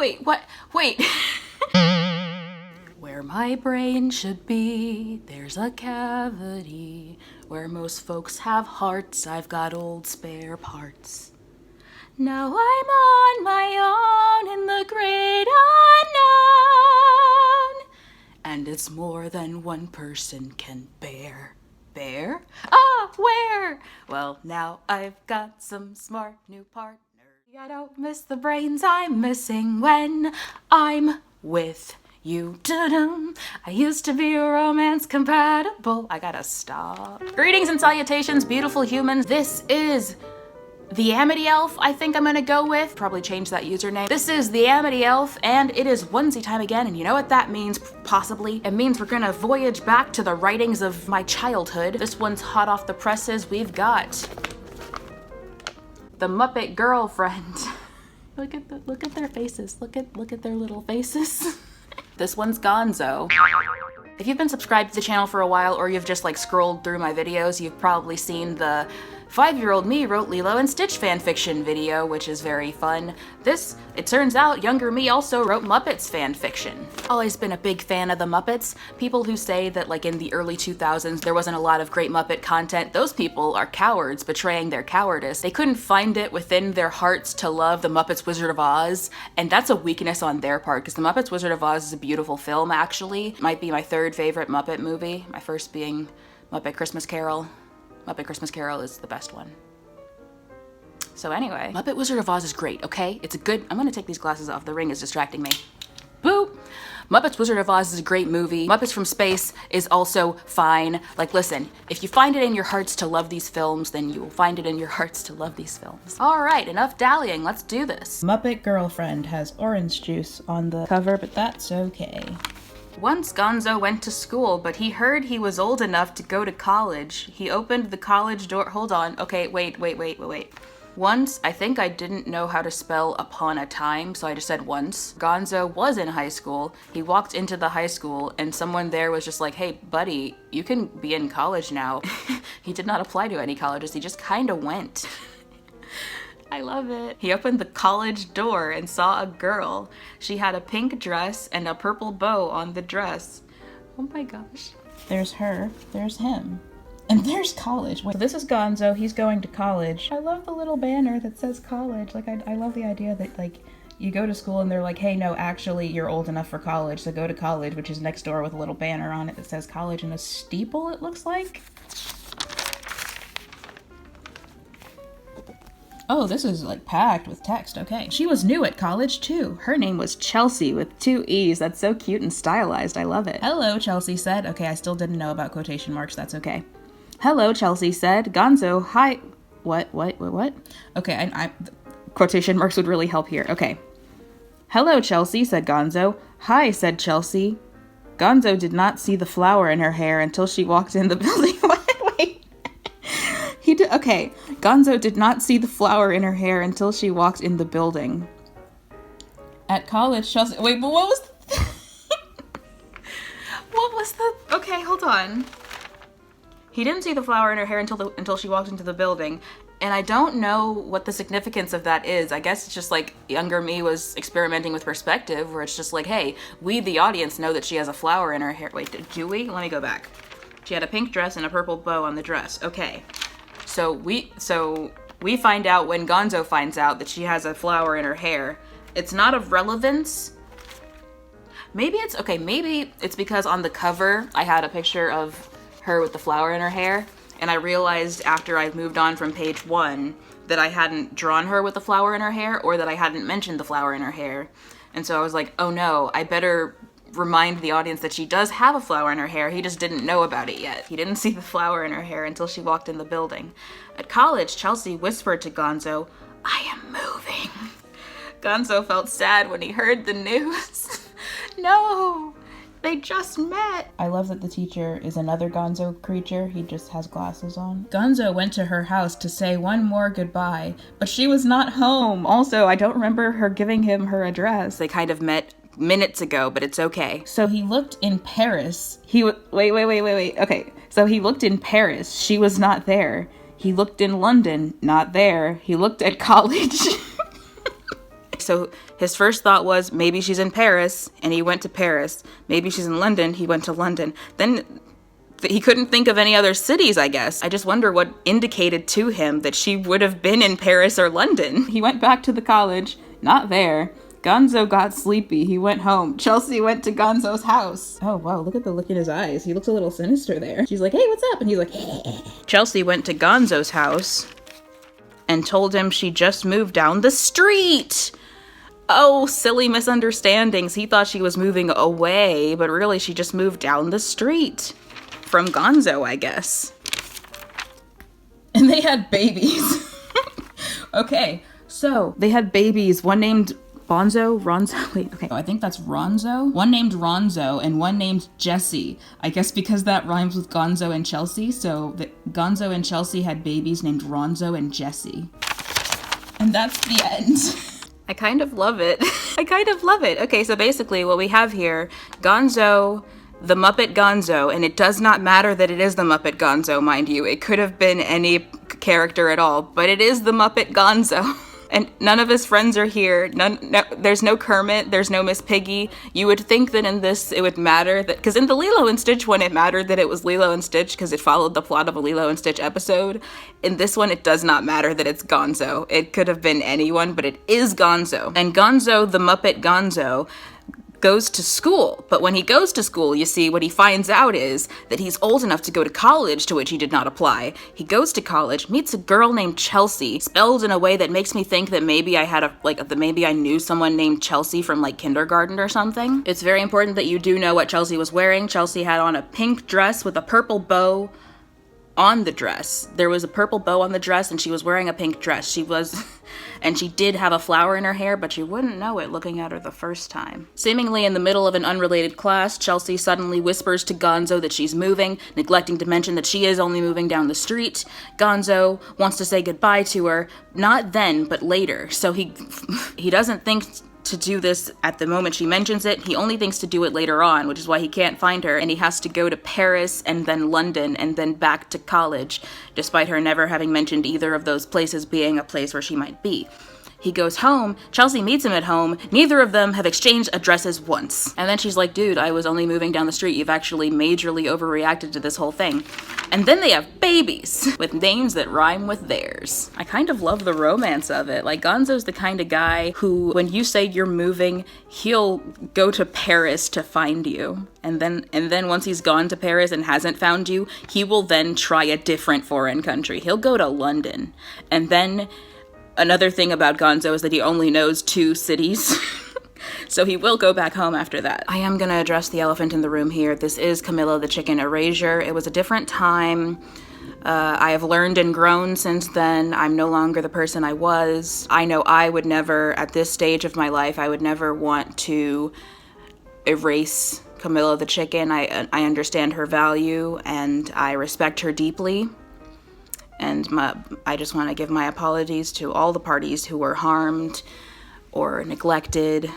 Wait, what? Wait. Where my brain should be, there's a cavity. Where most folks have hearts, I've got old spare parts. Now I'm on my own in the great unknown. And it's more than one person can bear. Bear? Ah, where? Well, now I've got some smart new partners. I don't miss the brains I'm missing when I'm with you. Da-dum. I used to be romance compatible. I gotta stop. Greetings and salutations, beautiful humans. This is the Amity Elf, I think I'm gonna go with. Probably change that username. This is the Amity Elf, and it is onesie time again, and you know what that means, possibly? It means we're gonna voyage back to the writings of my childhood. This one's hot off the presses. We've got the Muppet Girlfriend. Look at their faces. Look at their little faces. This one's Gonzo. If you've been subscribed to the channel for a while, or you've just like scrolled through my videos, you've probably seen the 5-year-old me wrote Lilo and Stitch fanfiction video, which is very fun. This, it turns out, younger me also wrote Muppets fanfiction. Always been a big fan of the Muppets. People who say that like in the early 2000s there wasn't a lot of great Muppet content, those people are cowards betraying their cowardice. They couldn't find it within their hearts to love the Muppets Wizard of Oz, and that's a weakness on their part, because the Muppets Wizard of Oz is a beautiful film, actually. It might be my third favorite Muppet movie, my first being Muppet Christmas Carol. Muppet Christmas Carol is the best one. So anyway, Muppet Wizard of Oz is great, okay? It's a good, I'm gonna take these glasses off, the ring is distracting me. Boop! Muppets Wizard of Oz is a great movie. Muppets from Space is also fine. Like, listen, if you find it in your hearts to love these films, then you will find it in your hearts to love these films. All right, enough dallying, let's do this. Muppet Girlfriend has orange juice on the cover, but that's okay. Once Gonzo went to school, but he heard he was old enough to go to college. He opened the college door. Hold on. Okay, wait. Once, I think I didn't know how to spell upon a time, so I just said once. Gonzo was in high school. He walked into the high school, and someone there was just like, hey, buddy, you can be in college now. He did not apply to any colleges. He just kind of went. I love it. He opened the college door and saw a girl. She had a pink dress and a purple bow on the dress. Oh my gosh. There's her, there's him, and there's college. Wait, so this is Gonzo, he's going to college. I love the little banner that says college. Like, I love the idea that, like, you go to school and they're like, hey, no, actually, you're old enough for college, so go to college, which is next door with a little banner on it that says college and a steeple, it looks like. Oh, this is like packed with text, okay. She was new at college too. Her name was Chelsea with 2 E's. That's so cute and stylized, I love it. Hello, Chelsea said. Okay, I still didn't know about quotation marks, that's okay. Hello, Chelsea said. Gonzo, hi. What? Okay, I quotation marks would really help here, okay. Hello, Chelsea, said Gonzo. Hi, said Chelsea. Gonzo did not see the flower in her hair until she walked in the building. Wait. Okay, Gonzo did not see the flower in her hair until she walked in the building. At college, Chelsea... Wait, but what was... What was the... Okay, hold on. He didn't see the flower in her hair until she walked into the building, and I don't know what the significance of that is. I guess it's just like younger me was experimenting with perspective, where it's just like, hey, we, the audience, know that she has a flower in her hair. Wait, do we? Let me go back. She had a pink dress and a purple bow on the dress. Okay. So we find out when Gonzo finds out that she has a flower in her hair. It's not of relevance. Maybe it's because on the cover I had a picture of her with the flower in her hair, and I realized after I moved on from page 1 that I hadn't drawn her with the flower in her hair, or that I hadn't mentioned the flower in her hair. And so I was like, oh no, I better remind the audience that she does have a flower in her hair. He just didn't know about it yet. He didn't see the flower in her hair until she walked in the building. At college, Chelsea whispered to Gonzo, I am moving. Gonzo felt sad when he heard the news. No, they just met. I love that the teacher is another Gonzo creature. He just has glasses on. Gonzo went to her house to say one more goodbye, but she was not home. Also, I don't remember her giving him her address. They kind of met minutes ago, but it's okay. So he looked in Paris. Wait. Okay. So he looked in Paris. She was not there. He looked in London. Not there. He looked at college. So his first thought was, maybe she's in Paris, and he went to Paris. Maybe she's in London, he went to London. Then he couldn't think of any other cities, I guess. I just wonder what indicated to him that she would have been in Paris or London. He went back to the college, not there. Gonzo got sleepy. He went home. Chelsea went to Gonzo's house. Oh, wow, look at the look in his eyes. He looks a little sinister there. She's like, hey, what's up? And he's like, hey. Chelsea went to Gonzo's house and told him she just moved down the street. Oh, silly misunderstandings. He thought she was moving away, but really she just moved down the street from Gonzo, I guess. And they had babies. Okay, so they had babies. One named Ronzo? Wait, okay. I think that's Ronzo. One named Ronzo and one named Jessie. I guess because that rhymes with Gonzo and Chelsea, so Gonzo and Chelsea had babies named Ronzo and Jessie. And that's the end. I kind of love it. I kind of love it. Okay, so basically what we have here, Gonzo, the Muppet Gonzo, and it does not matter that it is the Muppet Gonzo, mind you. It could have been any character at all, but it is the Muppet Gonzo. And none of his friends are here. There's no Kermit, there's no Miss Piggy. You would think that in this it would matter that, because in the Lilo and Stitch one it mattered that it was Lilo and Stitch because it followed the plot of a Lilo and Stitch episode. In this one it does not matter that it's Gonzo. It could have been anyone, but it is Gonzo. And Gonzo, the Muppet Gonzo, goes to school. But when he goes to school, you see, what he finds out is that he's old enough to go to college, to which he did not apply. He goes to college, meets a girl named Chelsea, spelled in a way that makes me think that maybe maybe I knew someone named Chelsea from like kindergarten or something. It's very important that you do know what Chelsea was wearing. Chelsea had on a pink dress with a purple bow on the dress. There was a purple bow on the dress and she was wearing a pink dress. And she did have a flower in her hair, but you wouldn't know it looking at her the first time. Seemingly in the middle of an unrelated class, Chelsea suddenly whispers to Gonzo that she's moving, neglecting to mention that she is only moving down the street. Gonzo wants to say goodbye to her, not then, but later. So he doesn't think to do this at the moment she mentions it. He only thinks to do it later on, which is why he can't find her, and he has to go to Paris and then London and then back to college, despite her never having mentioned either of those places being a place where she might be. He goes home, Chelsea meets him at home, neither of them have exchanged addresses once. And then she's like, dude, I was only moving down the street, you've actually majorly overreacted to this whole thing. And then they have babies with names that rhyme with theirs. I kind of love the romance of it. Like, Gonzo's the kind of guy who, when you say you're moving, he'll go to Paris to find you. And then once he's gone to Paris and hasn't found you, he will then try a different foreign country. He'll go to London. And then another thing about Gonzo is that he only knows 2 cities. So he will go back home after that. I am gonna address the elephant in the room here. This is Camilla the Chicken Erasure. It was a different time. I have learned and grown since then. I'm no longer the person I was. I know I would never, at this stage of my life, I would never want to erase Camilla the Chicken. I understand her value and I respect her deeply. And I just want to give my apologies to all the parties who were harmed or neglected.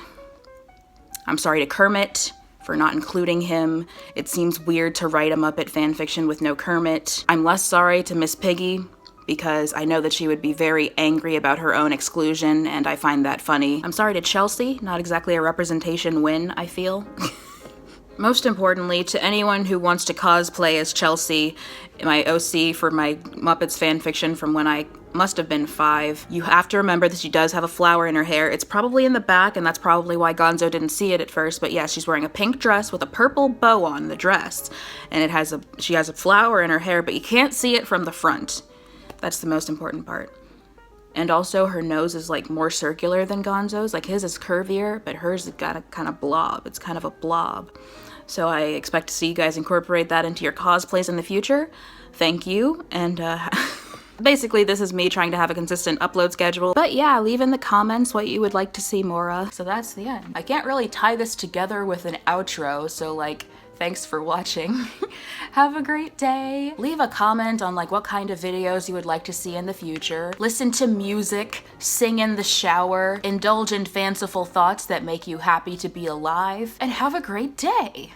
I'm sorry to Kermit for not including him. It seems weird to write a Muppet fanfiction with no Kermit. I'm less sorry to Miss Piggy because I know that she would be very angry about her own exclusion, and I find that funny. I'm sorry to Chelsea, not exactly a representation win, I feel. Most importantly, to anyone who wants to cosplay as Chelsea, my OC for my Muppets fanfiction from when I must have been 5, you have to remember that she does have a flower in her hair. It's probably in the back, and that's probably why Gonzo didn't see it at first, but yeah, she's wearing a pink dress with a purple bow on the dress, and she has a flower in her hair, but you can't see it from the front. That's the most important part. And also her nose is like more circular than Gonzo's. Like his is curvier, but hers has got a kind of blob. It's kind of a blob. So I expect to see you guys incorporate that into your cosplays in the future. Thank you. And basically this is me trying to have a consistent upload schedule. But yeah, leave in the comments what you would like to see more of. So that's the end. I can't really tie this together with an outro, so like, thanks for watching. Have a great day. Leave a comment on like what kind of videos you would like to see in the future. Listen to music, sing in the shower, indulge in fanciful thoughts that make you happy to be alive, and have a great day.